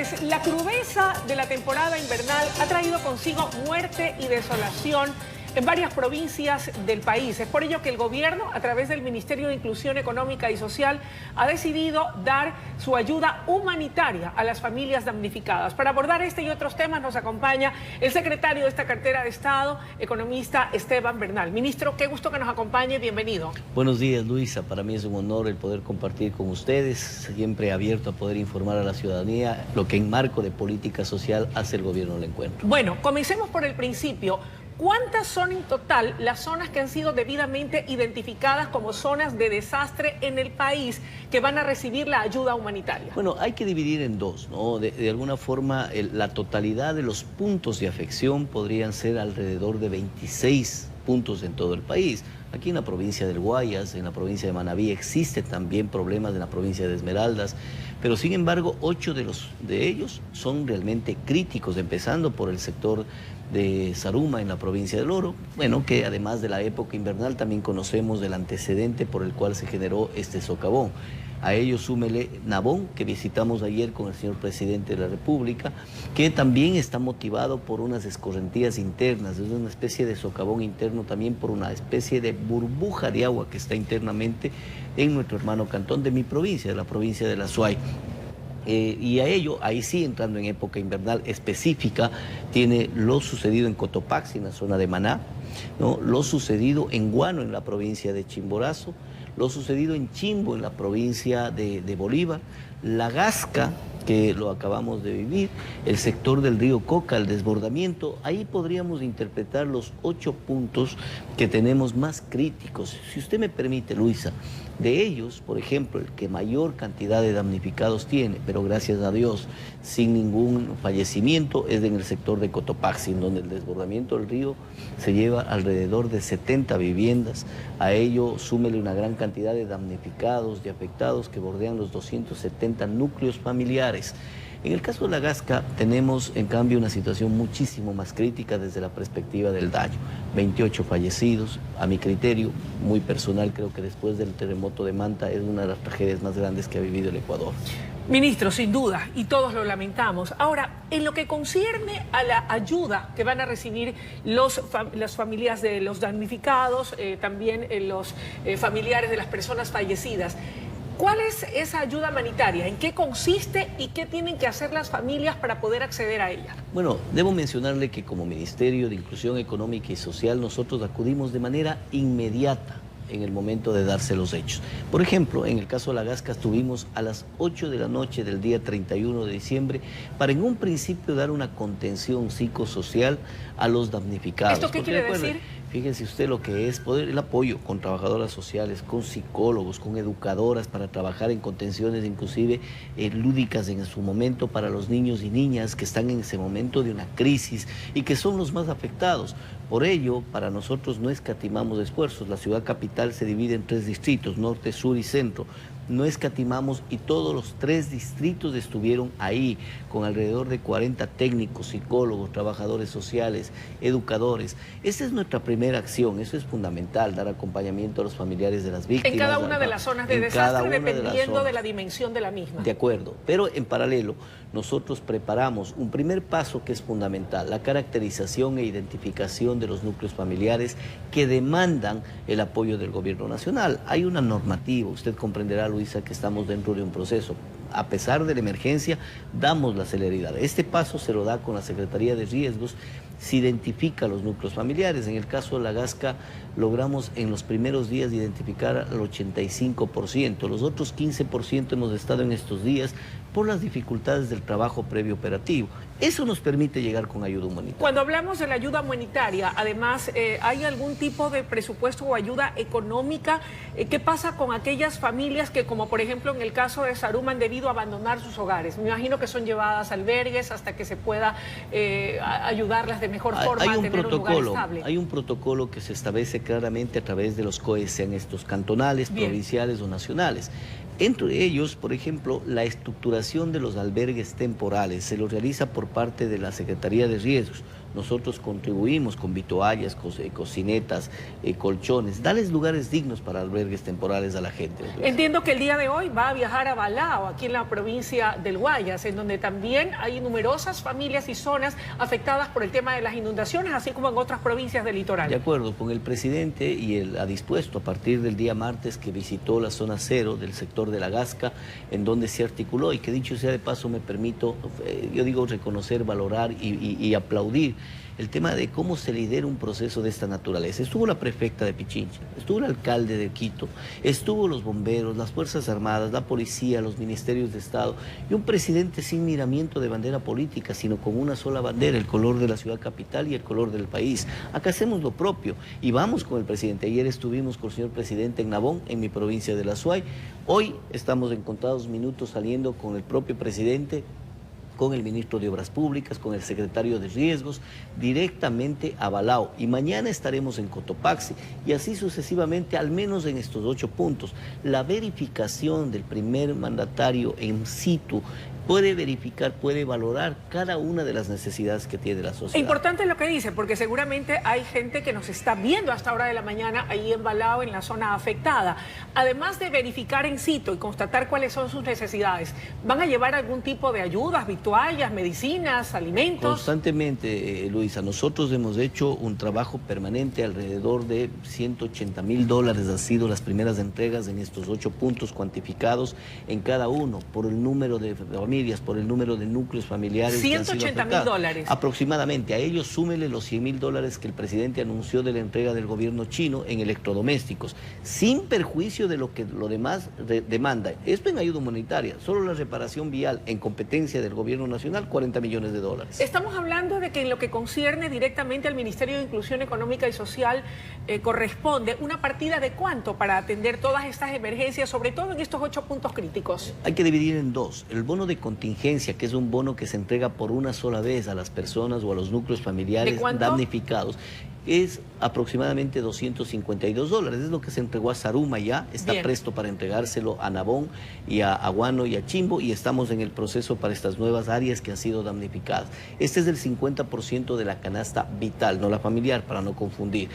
Pues la crudeza de la temporada invernal ha traído consigo muerte y desolación en varias provincias del país. Es por ello que el gobierno, a través del Ministerio de Inclusión Económica y Social, ha decidido dar su ayuda humanitaria a las familias damnificadas. Para abordar este y otros temas nos acompaña el secretario de esta cartera de Estado, economista Esteban Bernal. Ministro, qué gusto que nos acompañe, bienvenido. Buenos días, Luisa. Para mí es un honor el poder compartir con ustedes, siempre abierto a poder informar a la ciudadanía lo que en marco de política social hace el gobierno del encuentro. Bueno, comencemos por el principio. ¿Cuántas son en total las zonas que han sido debidamente identificadas como zonas de desastre en el país que van a recibir la ayuda humanitaria? Bueno, hay que dividir en dos, ¿no? De alguna forma, la totalidad de los puntos de afección podrían ser alrededor de 26 puntos en todo el país. Aquí en la provincia del Guayas, en la provincia de Manabí, existen también problemas en la provincia de Esmeraldas, pero sin embargo 8 de ellos son realmente críticos, empezando por el sector de Zaruma en la provincia del Oro, bueno, que además de la época invernal también conocemos el antecedente por el cual se generó este socavón. A ello súmele Nabón, que visitamos ayer con el señor presidente de la República, que también está motivado por unas escorrentías internas, es una especie de socavón interno también por una especie de burbuja de agua que está internamente en nuestro hermano cantón de mi provincia, de la provincia de La Suay. Y a ello, ahí sí, entrando en época invernal específica, tiene lo sucedido en Cotopaxi, en la zona de Maná, ¿no? Lo sucedido en Guano, en la provincia de Chimborazo, lo sucedido en Chimbo, en la provincia de Bolívar, La Gasca, que lo acabamos de vivir, el sector del río Coca, el desbordamiento. Ahí podríamos interpretar los 8 puntos que tenemos más críticos. Si usted me permite, Luisa, de ellos, por ejemplo, el que mayor cantidad de damnificados tiene, pero gracias a Dios, sin ningún fallecimiento, es en el sector de Cotopaxi, en donde el desbordamiento del río se lleva alrededor de 70 viviendas. A ello, súmele una gran cantidad de damnificados, de afectados que bordean los 270 núcleos familiares. En el caso de La Gasca tenemos en cambio una situación muchísimo más crítica desde la perspectiva del daño. 28 fallecidos, a mi criterio, muy personal, creo que después del terremoto de Manta es una de las tragedias más grandes que ha vivido el Ecuador. Ministro, sin duda, y todos lo lamentamos. Ahora, en lo que concierne a la ayuda que van a recibir las familias de los damnificados, también los familiares de las personas fallecidas, ¿cuál es esa ayuda humanitaria? ¿En qué consiste y qué tienen que hacer las familias para poder acceder a ella? Bueno, debo mencionarle que como Ministerio de Inclusión Económica y Social nosotros acudimos de manera inmediata en el momento de darse los hechos. Por ejemplo, en el caso de La Gasca estuvimos a las 8 de la noche del día 31 de diciembre para en un principio dar una contención psicosocial a los damnificados. ¿Esto qué quiere decir? Fíjese usted lo que es poder el apoyo con trabajadoras sociales, con psicólogos, con educadoras para trabajar en contenciones inclusive lúdicas en su momento para los niños y niñas que están en ese momento de una crisis y que son los más afectados. Por ello, para nosotros no escatimamos esfuerzos. La ciudad capital se divide en 3 distritos, norte, sur y centro. No escatimamos y todos los 3 distritos estuvieron ahí con alrededor de 40 técnicos, psicólogos, trabajadores sociales, educadores. Esa es nuestra primera acción, eso es fundamental, dar acompañamiento a los familiares de las víctimas. En cada una de las zonas de desastre, dependiendo de la dimensión de la misma. De acuerdo, pero en paralelo nosotros preparamos un primer paso que es fundamental, la caracterización e identificación de los núcleos familiares que demandan el apoyo del gobierno nacional. Hay una normativa, usted comprenderá, Luisa, que estamos dentro de un proceso. A pesar de la emergencia, damos la celeridad. Este paso se lo da con la Secretaría de Riesgos, se identifica los núcleos familiares. En el caso de La Gasca, logramos en los primeros días identificar al 85%. Los otros 15% hemos estado en estos días por las dificultades del trabajo previo operativo. Eso nos permite llegar con ayuda humanitaria. Cuando hablamos de la ayuda humanitaria, además, ¿hay algún tipo de presupuesto o ayuda económica? ¿Qué pasa con aquellas familias que, como por ejemplo en el caso de Zaruma, han debido abandonar sus hogares? Me imagino que son llevadas a albergues hasta que se pueda ayudarlas de mejor forma a tener un lugar estable. Hay un protocolo que se establece claramente a través de los COE, sean estos cantonales, provinciales o nacionales. Entre ellos, por ejemplo, la estructuración de los albergues temporales se lo realiza por parte de la Secretaría de Riesgos. nosotros contribuimos con vituallas, cocinetas, colchones, darles lugares dignos para albergues temporales a la gente. Entiendo que el día de hoy va a viajar a Balao, aquí en la provincia del Guayas, en donde también hay numerosas familias y zonas afectadas por el tema de las inundaciones, así como en otras provincias del litoral. De acuerdo con el presidente, y él ha dispuesto a partir del día martes que visitó la zona cero del sector de La Gasca, en donde se articuló, y que dicho sea de paso me permito, yo digo reconocer, valorar y aplaudir el tema de cómo se lidera un proceso de esta naturaleza. Estuvo la prefecta de Pichincha, estuvo el alcalde de Quito, estuvo los bomberos, las Fuerzas Armadas, la policía, los ministerios de Estado, y un presidente sin miramiento de bandera política, sino con una sola bandera, el color de la ciudad capital y el color del país. Acá hacemos lo propio y vamos con el presidente. Ayer estuvimos con el señor presidente en Nabón, en mi provincia de La Suay. Hoy estamos en contados minutos saliendo con el propio presidente, con el ministro de Obras Públicas, con el secretario de Riesgos, directamente a Balao. Y mañana estaremos en Cotopaxi, y así sucesivamente, al menos en estos 8 puntos. La verificación del primer mandatario en situ puede verificar, puede valorar cada una de las necesidades que tiene la sociedad. Importante lo que dice, porque seguramente hay gente que nos está viendo a esta hora de la mañana ahí en Balao, en la zona afectada. Además de verificar en situ y constatar cuáles son sus necesidades, ¿van a llevar algún tipo de ayudas, vituallas, medicinas, alimentos? Constantemente, Luisa, nosotros hemos hecho un trabajo permanente, alrededor de $180.000 han sido las primeras entregas en estos 8 puntos cuantificados en cada uno, por el número de familias, por el número de núcleos familiares. $180.000. Aproximadamente. A ellos súmele los $100.000 que el presidente anunció de la entrega del gobierno chino en electrodomésticos, sin perjuicio de lo que lo demás demanda. Esto en ayuda humanitaria, solo la reparación vial en competencia del gobierno nacional, $40 millones. Estamos hablando de que en lo que concierne directamente al Ministerio de Inclusión Económica y Social corresponde una partida de ¿cuánto para atender todas estas emergencias, sobre todo en estos 8 puntos críticos? Hay que dividir en dos. El bono de contingencia, que es un bono que se entrega por una sola vez a las personas o a los núcleos familiares damnificados, es aproximadamente $252. Es lo que se entregó a Zaruma ya, está presto para entregárselo a Nabón y a Aguano y a Chimbo, y estamos en el proceso para estas nuevas áreas que han sido damnificadas. Este es el 50% de la canasta vital, no la familiar, para no confundir.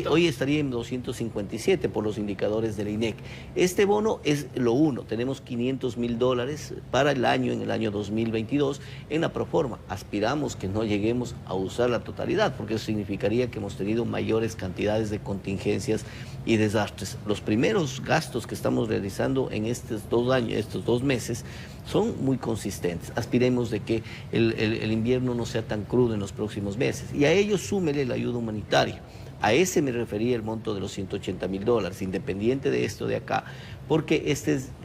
Hoy estaría en 257 por los indicadores del INEC. Este bono es lo uno, tenemos $500.000 para el año, en el año 2022, en la proforma. Aspiramos que no lleguemos a usar la totalidad, porque eso significaría que hemos tenido mayores cantidades de contingencias y desastres. Los primeros gastos que estamos realizando en estos 2 años, estos 2 meses, son muy consistentes. Aspiremos de que el invierno no sea tan crudo en los próximos meses, y a ello súmele la ayuda humanitaria. A ese me refería el monto de los $180.000, independiente de esto de acá, porque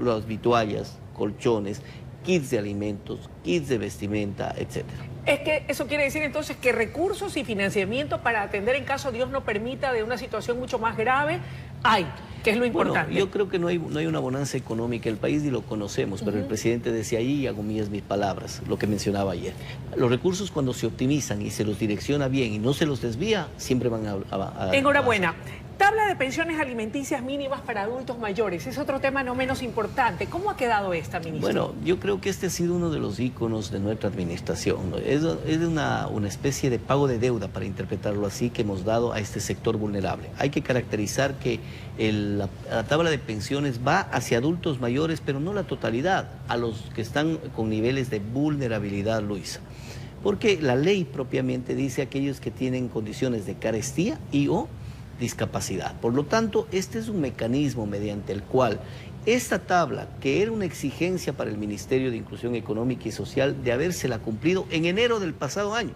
las vituallas, colchones, kits de alimentos, kits de vestimenta, etcétera. Es que eso quiere decir entonces que recursos y financiamiento para atender en caso Dios no permita de una situación mucho más grave hay, que es lo importante. Bueno, yo creo que no hay una bonanza económica, el país ni lo conocemos, pero el presidente decía allí, y hago mías mis palabras, lo que mencionaba ayer. Los recursos, cuando se optimizan y se los direcciona bien y no se los desvía, siempre van a Enhorabuena. Tabla de pensiones alimenticias mínimas para adultos mayores, es otro tema no menos importante. ¿Cómo ha quedado esta, ministro? Bueno, yo creo que este ha sido uno de los íconos de nuestra administración, ¿no? Es una especie de pago de deuda, para interpretarlo así, que hemos dado a este sector vulnerable. Hay que caracterizar que la tabla de pensiones va hacia adultos mayores, pero no la totalidad, a los que están con niveles de vulnerabilidad, Luisa. Porque la ley propiamente dice aquellos que tienen condiciones de carestía o discapacidad. Por lo tanto, este es un mecanismo mediante el cual esta tabla, que era una exigencia para el Ministerio de Inclusión Económica y Social de habérsela cumplido en enero del pasado año,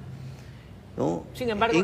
¿no? Sin embargo,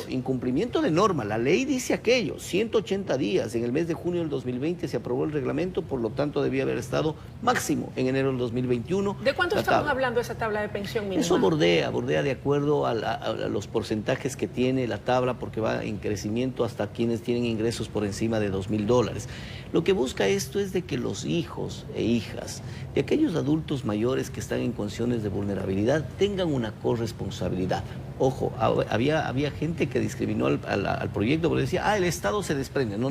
incumplimiento de norma. La ley dice aquello, 180 días. En el mes de junio del 2020 se aprobó el reglamento, por lo tanto debía haber estado máximo en enero del 2021. ¿De cuánto estamos hablando esa tabla de pensión mínima? Eso bordea de acuerdo a los porcentajes que tiene la tabla, porque va en crecimiento hasta quienes tienen ingresos por encima de $2.000. Lo que busca esto es de que los hijos e hijas de aquellos adultos mayores que están en condiciones de vulnerabilidad tengan una corresponsabilidad. Ojo, había gente que discriminó al proyecto porque decía, el Estado se desprende. No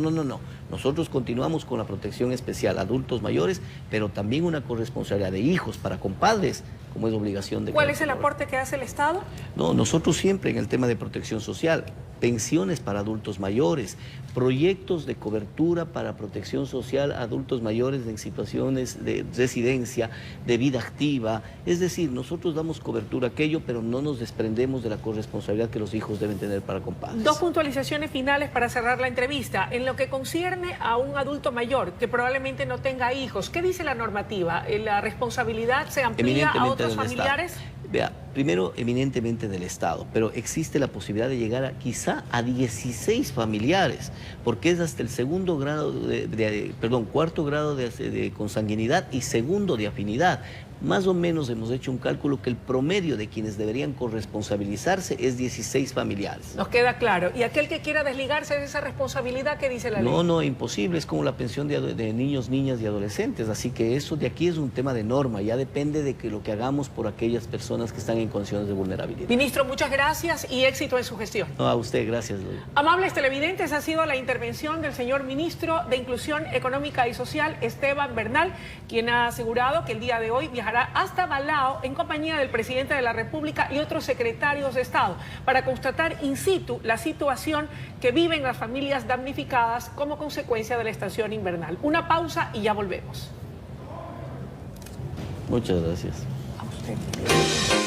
Nosotros continuamos con la protección especial a adultos mayores, pero también una corresponsabilidad de hijos para compadres, como es obligación de... ¿Cuál es el aporte que hace el Estado? No, nosotros siempre en el tema de protección social, pensiones para adultos mayores, proyectos de cobertura para protección social a adultos mayores en situaciones de residencia, de vida activa. Es decir, nosotros damos cobertura a aquello, pero no nos desprendemos de la corresponsabilidad que los hijos deben tener para compadres. Dos puntualizaciones finales para cerrar la entrevista. En lo que concierne a un adulto mayor que probablemente no tenga hijos, ¿qué dice la normativa? ¿La responsabilidad se amplía a otros familiares? Vea, primero, eminentemente del Estado, pero existe la posibilidad de llegar a quizá a 16 familiares, porque es hasta el segundo grado cuarto grado de consanguinidad y segundo de afinidad. Más o menos hemos hecho un cálculo que el promedio de quienes deberían corresponsabilizarse es 16 familiares. Nos queda claro. ¿Y aquel que quiera desligarse de esa responsabilidad, qué dice la ley? No, imposible. Es como la pensión de niños, niñas y adolescentes. Así que eso de aquí es un tema de norma. Ya depende de que lo que hagamos por aquellas personas que están en condiciones de vulnerabilidad. Ministro, muchas gracias y éxito en su gestión. No, a usted, gracias. Amables televidentes, ha sido la intervención del señor Ministro de Inclusión Económica y Social, Esteban Bernal, quien ha asegurado que el día de hoy viajará hasta Balao en compañía del presidente de la República y otros secretarios de Estado para constatar in situ la situación que viven las familias damnificadas como consecuencia de la estación invernal. Una pausa y ya volvemos. Muchas gracias. A usted.